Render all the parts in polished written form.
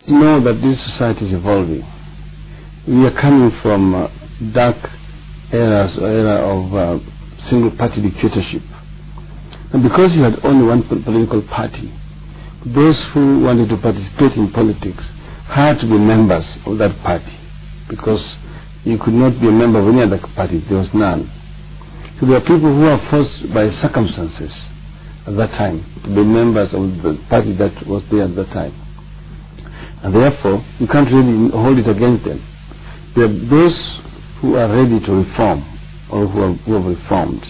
know that this society is evolving. We are coming from dark eras or era of single-party dictatorship. And because you had only one political party, those who wanted to participate in politics had to be members of that party, because you could not be a member of any other party. There was none. So there are people who are forced by circumstances at that time to be members of the party that was there at that time. And therefore, you can't really hold it against them. There are those who are ready to reform, or who have reformed,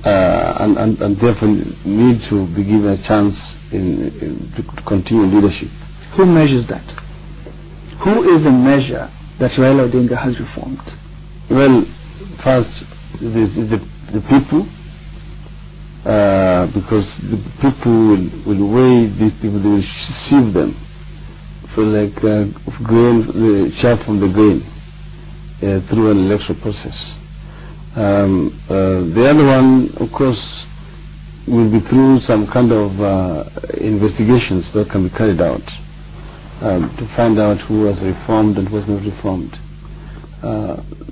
and therefore need to be given a chance to continue leadership. Who measures that? Who is the measure that Raila Odinga has reformed? Well, first, the people, because the people will weigh these people, they will sieve them for like grain, the chaff from the grain, through an electoral process. The other one, of course, will be through some kind of investigations that can be carried out to find out who was reformed and who was not reformed.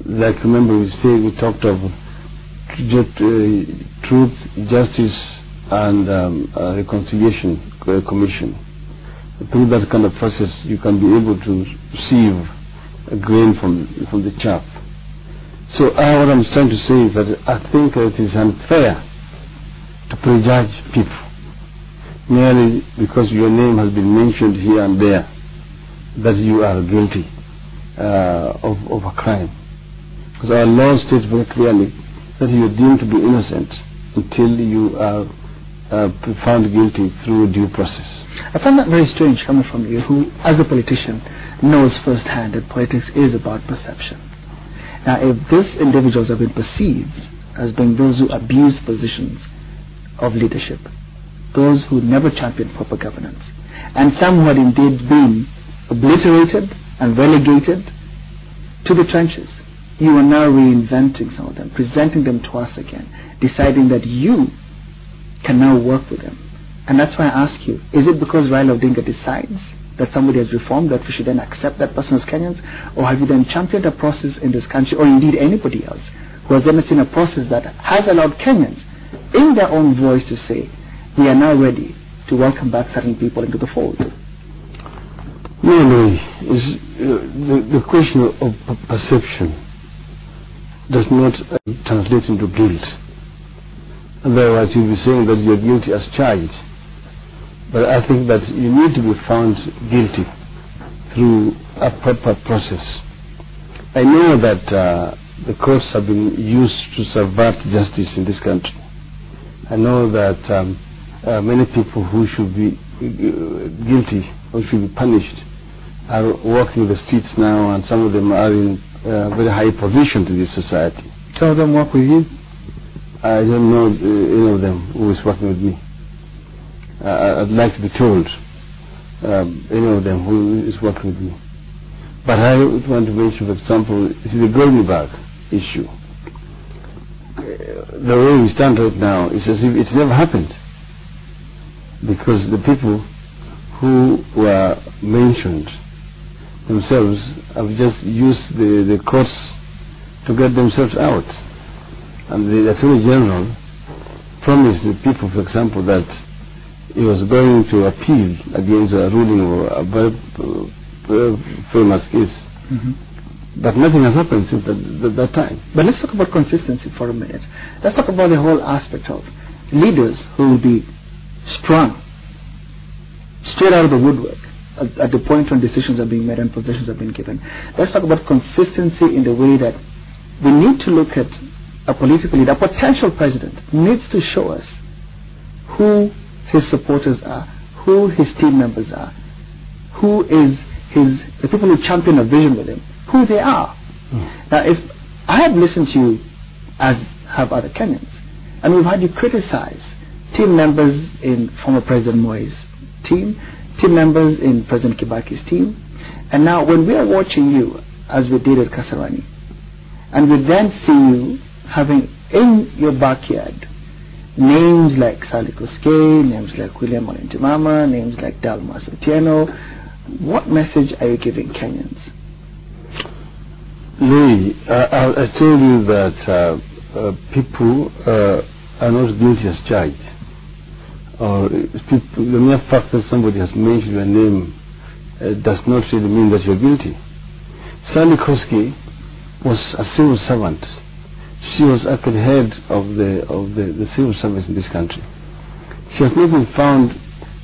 Like, remember, we talked of Truth, Justice and Reconciliation Commission. Through that kind of process, you can be able to sieve grain from the chaff. So what I'm trying to say is that I think it is unfair to prejudge people merely because your name has been mentioned here and there that you are guilty of a crime. Because our law states very clearly that you are deemed to be innocent until you are found guilty through due process. I find that very strange coming from you, who, as a politician, knows firsthand that politics is about perception. Now, if these individuals have been perceived as being those who abuse positions of leadership, those who never championed proper governance, and some who had indeed been obliterated and relegated to the trenches, you are now reinventing some of them, presenting them to us again, deciding that you can now work with them. And that's why I ask you, is it because Raila Odinga decides that somebody has reformed that we should then accept that person as Kenyans? Or have you then championed a process in this country, or indeed anybody else, who has then seen a process that has allowed Kenyans in their own voice to say, we are now ready to welcome back certain people into the fold? No, Louis, the question of perception does not translate into guilt. Otherwise, you'll be saying that you're guilty as charged. But I think that you need to be found guilty through a proper process. I know that the courts have been used to subvert justice in this country. I know that many people who should be guilty or should be punished are walking the streets now, and some of them are in very high positions in this society. Some of them work with you? I don't know any of them who is working with me. I'd like to be told any of them who is working with me. But I want to mention, for example, the Goldberg issue. The way we stand right now is as if it never happened, because the people who were mentioned themselves have just used the courts to get themselves out. And the Attorney General promised the people, for example, that he was going to appeal against a ruling or a very famous case. But nothing has happened since that time. But let's talk about consistency for a minute. Let's talk about the whole aspect of leaders who will be sprung straight out of the woodwork at the point when decisions are being made and positions are being given. Let's talk about consistency in the way that we need to look at a political leader. A potential president needs to show us who his supporters are, who his team members are, who is the people who champion a vision with him, who they are. Now, if I have listened to you, as have other Kenyans, and we've had you criticize team members in former President Moi's team members in President Kibaki's team, and now when we are watching you, as we did at Kasarani, and we then see you having in your backyard names like Sally Koskei, names like William Olentimama, names like Louis Otieno, What message are you giving Kenyans? Louis, I told you that people are not guilty as charged. Or the mere fact that somebody has mentioned your name does not really mean that you're guilty. Sally Koski was a civil servant. She was actually head of the civil service in this country. She has not been found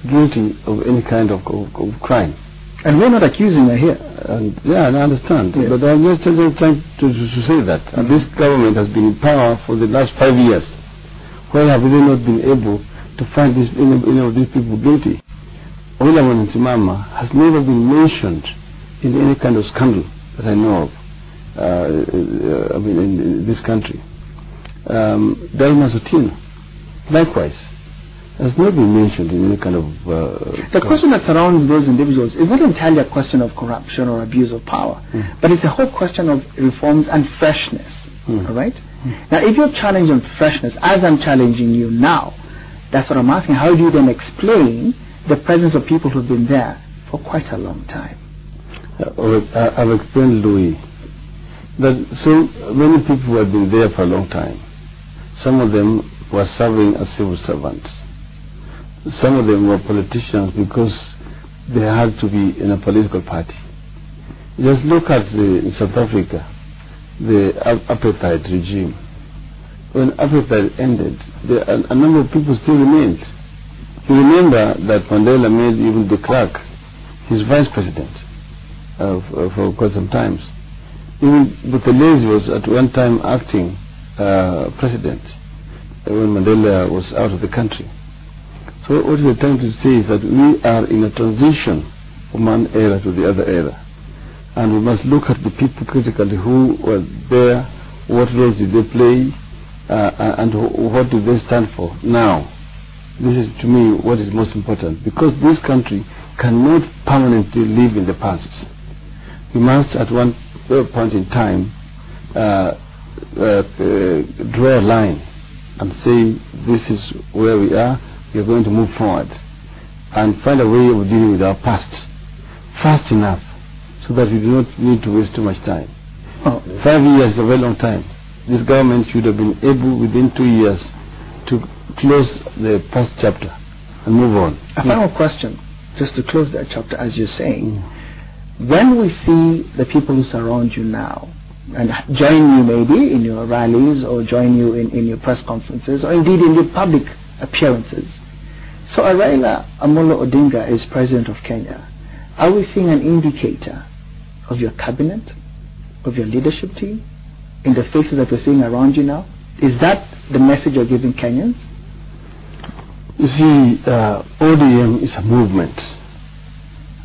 guilty of any kind of crime. And we're not accusing her here. And yeah, I understand. Yes. But I'm just trying to say that this government has been in power for the last 5 years. Why have they not been able to find these people guilty? Olawan Ntimama has never been mentioned in any kind of scandal that I know of. In this country. Louis Otieno, likewise, has not been mentioned in any kind of... the question that surrounds those individuals is not entirely a question of corruption or abuse of power, but it's a whole question of reforms and freshness. All right? Now, if you're challenging freshness, as I'm challenging you now, that's what I'm asking. How do you then explain the presence of people who've been there for quite a long time? I've explained, Louis, that so many people have been there for a long time. Some of them were serving as civil servants. Some of them were politicians because they had to be in a political party. Just look at in South Africa, the apartheid regime. When apartheid ended, a number of people still remained. You remember that Mandela made even de Klerk his vice president for quite some times. Even Buthelezi was at one time acting president when Mandela was out of the country. So what we're trying to say is that we are in a transition from one era to the other era. And we must look at the people critically who were there, what roles did they play, and what do they stand for now. This is, to me, what is most important, because this country cannot permanently live in the past. We must, at one point in time, draw a line and say, this is where we are, we are going to move forward, and find a way of dealing with our past fast enough so that we do not need to waste too much time. 5 years is a very long time. This government should have been able within 2 years to close the past chapter and move on. A final question, just to close that chapter, as you're saying. When we see the people who surround you now and join you maybe in your rallies or join you in your press conferences or indeed in your public appearances, so Raila Odinga is president of Kenya, are we seeing an indicator of your cabinet, of your leadership team, in the faces that we're seeing around you now? Is that the message you're giving Kenyans? You see, ODM is a movement.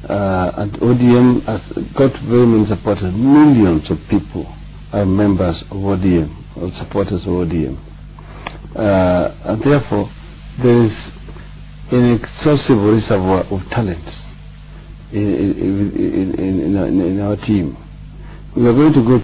And ODM has got very many supporters. Millions of people are members of ODM, or supporters of ODM. And therefore, there is an inexhaustible reservoir of talent in our team. We are going to go